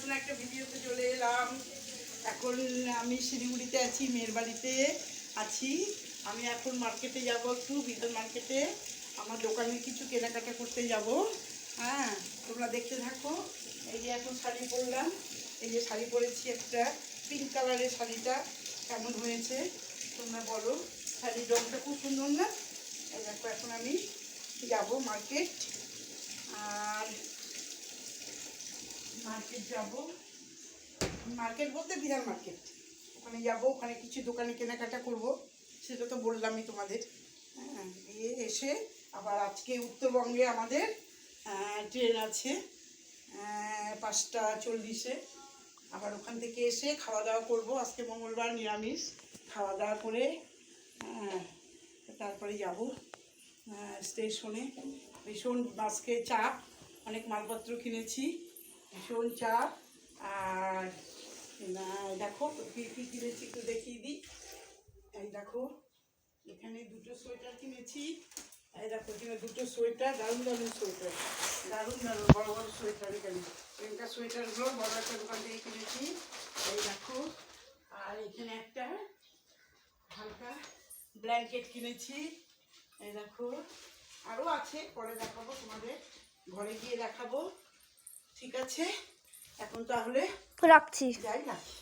নতুন একটা ভিডিওতে চলে এলাম। এখন আমি শিলিগুড়িতে আছি, মেয়ের বাড়িতে আছি। আমি এখন মার্কেটে যাব, একটু বিদ্যুৎ মার্কেটে আমার দোকানে কিছু কেনাকাটা করতে যাব। হ্যাঁ, তোমরা দেখতে থাকো। এই যে এখন শাড়ি পরলাম, এই যে শাড়ি পরেছি একটা পিঙ্ক কালারের শাড়িটা কেমন হয়েছে তোমরা বলো। শাড়ির রঙটা খুব সুন্দর না? এই দেখো এখন আমি যাব মার্কেট, আর মার্কেট যাব, মার্কেট বলতে বিহার মার্কেট। ওখানে যাব, ওখানে কিছু দোকানে কেনাকাটা করব, সেটা তো বললামই তোমাদের। হ্যাঁ, গিয়ে এসে আবার আজকে উত্তরবঙ্গে আমাদের ট্রেন আছে 5:40-এ। আবার ওখান থেকে এসে খাওয়া দাওয়া করব। আজকে মঙ্গলবার, নিরামিষ খাওয়া দাওয়া করে তারপরে যাব স্টেশনে। ভীষণ আজকে চাপ, অনেক মালপত্র কিনেছি, ভীষণ চাপ। আর দেখো কী কী কিনেছি একটু দেখিয়ে দিই। এই দেখো এখানে দুটো সোয়েটার কিনেছি। এই দেখো এখানে দুটো সোয়েটার, দারুণ দারুণ সোয়েটার, দারুণ দারুণ বড়ো বড়ো সোয়েটার। এখানকার সোয়েটারগুলো বড়ো একটা দোকান থেকে কিনেছি। এই দেখো, আর এখানে একটা হালকা ব্ল্যাঙ্কেট কিনেছি। এই দেখো আরও আছে, পরে দেখাবো তোমাদের, ঘরে গিয়ে দেখাবো। ঠিক আছে, এখন তাহলে রাখছি, যাই, রাখি।